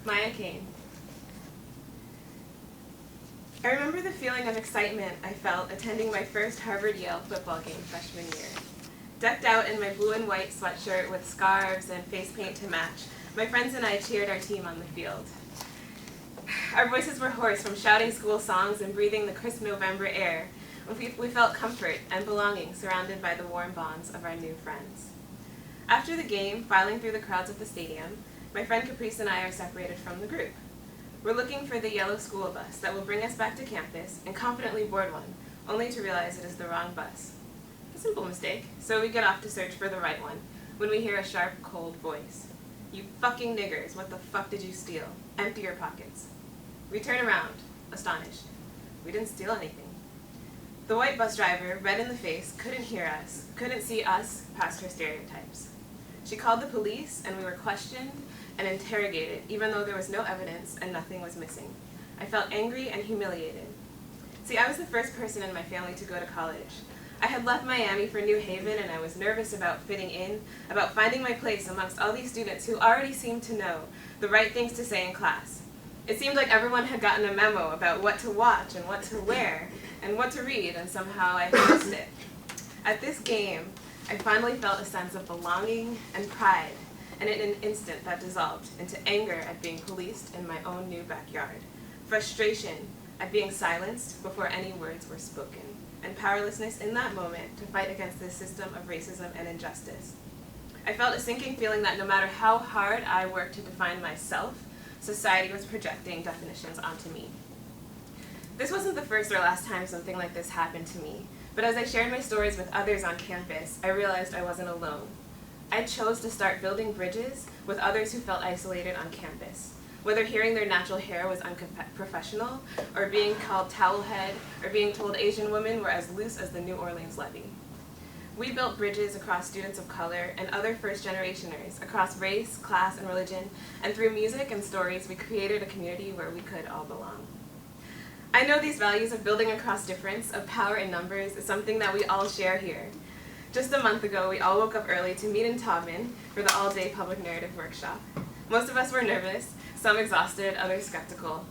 Miya, Cain. I remember the feeling of excitement I felt attending my first Harvard-Yale football game freshman year. Decked out in my blue and white sweatshirt with scarves and face paint to match, my friends and I cheered our team on the field. Our voices were hoarse from shouting school songs and breathing the crisp November air. We felt comfort and belonging surrounded by the warm bonds of our new friends. After the game, filing through the crowds of the stadium, my friend Caprice and I are separated from the group. We're looking for the yellow school bus that will bring us back to campus and confidently board one, only to realize it is the wrong bus. A simple mistake, so we get off to search for the right one, when we hear a sharp, cold voice. "You fucking niggers, what the fuck did you steal? Empty your pockets." We turn around, astonished. We didn't steal anything. The white bus driver, red in the face, couldn't hear us, couldn't see us past her stereotypes. She called the police, and we were questioned and interrogated, even though there was no evidence and nothing was missing. I felt angry and humiliated. See, I was the first person in my family to go to college. I had left Miami for New Haven, and I was nervous about fitting in, about finding my place amongst all these students who already seemed to know the right things to say in class. It seemed like everyone had gotten a memo about what to watch and what to wear and what to read, and somehow I missed it. At this game, I finally felt a sense of belonging and pride, and in an instant that dissolved into anger at being policed in my own new backyard, frustration at being silenced before any words were spoken, and powerlessness in that moment to fight against this system of racism and injustice. I felt a sinking feeling that no matter how hard I worked to define myself, society was projecting definitions onto me. This wasn't the first or last time something like this happened to me, but as I shared my stories with others on campus, I realized I wasn't alone. I chose to start building bridges with others who felt isolated on campus. Whether hearing their natural hair was unprofessional, or being called towelhead, or being told Asian women were as loose as the New Orleans levee. We built bridges across students of color and other first-generationers, across race, class, and religion, and through music and stories, we created a community where we could all belong. I know these values of building across difference, of power in numbers, is something that we all share here. Just a month ago, we all woke up early to meet in Taubman for the all-day public narrative workshop. Most of us were nervous, some exhausted, others skeptical.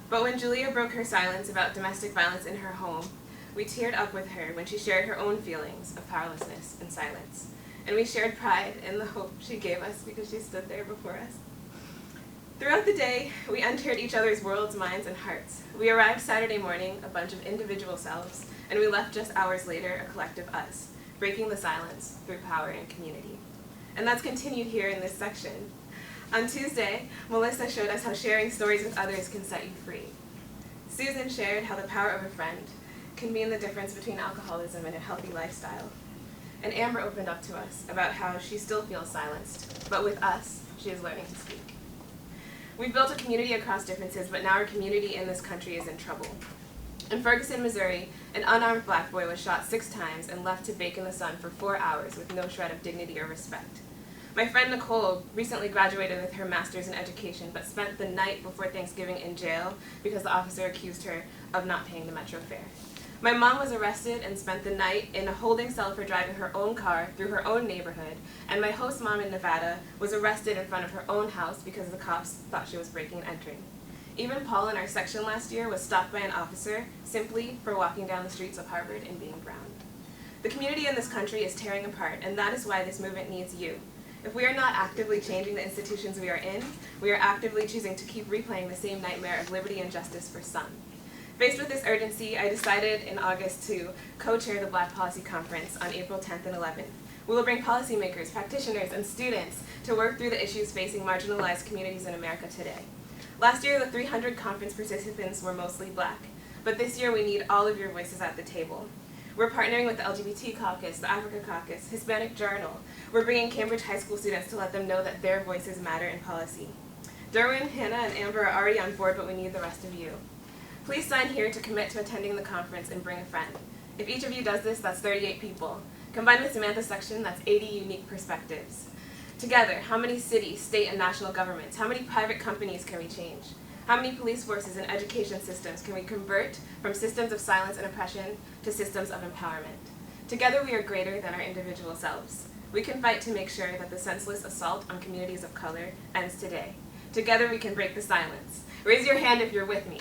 But when Julia broke her silence about domestic violence in her home, we teared up with her when she shared her own feelings of powerlessness and silence. And we shared pride in the hope she gave us because she stood there before us. Throughout the day, we entered each other's worlds, minds, and hearts. We arrived Saturday morning, a bunch of individual selves, and we left just hours later, a collective us, breaking the silence through power and community. And that's continued here in this section. On Tuesday, Melissa showed us how sharing stories with others can set you free. Susan shared how the power of a friend can mean the difference between alcoholism and a healthy lifestyle. And Amber opened up to us about how she still feels silenced, but with us, she is learning to speak. We've built a community across differences, but now our community in this country is in trouble. In Ferguson, Missouri, an unarmed black boy was shot 6 times and left to bake in the sun for 4 hours with no shred of dignity or respect. My friend Nicole recently graduated with her master's in education, but spent the night before Thanksgiving in jail because the officer accused her of not paying the metro fare. My mom was arrested and spent the night in a holding cell for driving her own car through her own neighborhood, and my host mom in Nevada was arrested in front of her own house because the cops thought she was breaking and entering. Even Paul in our section last year was stopped by an officer simply for walking down the streets of Harvard and being brown. The community in this country is tearing apart, and that is why this movement needs you. If we are not actively changing the institutions we are in, we are actively choosing to keep replaying the same nightmare of liberty and justice for some. Faced with this urgency, I decided in August to co-chair the Black Policy Conference on April 10th and 11th. We will bring policymakers, practitioners, and students to work through the issues facing marginalized communities in America today. Last year, the 300 conference participants were mostly black, but this year we need all of your voices at the table. We're partnering with the LGBT Caucus, the Africa Caucus, Hispanic Journal. We're bringing Cambridge High School students to let them know that their voices matter in policy. Derwin, Hannah, and Amber are already on board, but we need the rest of you. Please sign here to commit to attending the conference and bring a friend. If each of you does this, that's 38 people. Combined with Samantha's section, that's 80 unique perspectives. Together, how many cities, state, and national governments, how many private companies can we change? How many police forces and education systems can we convert from systems of silence and oppression to systems of empowerment? Together we are greater than our individual selves. We can fight to make sure that the senseless assault on communities of color ends today. Together we can break the silence. Raise your hand if you're with me.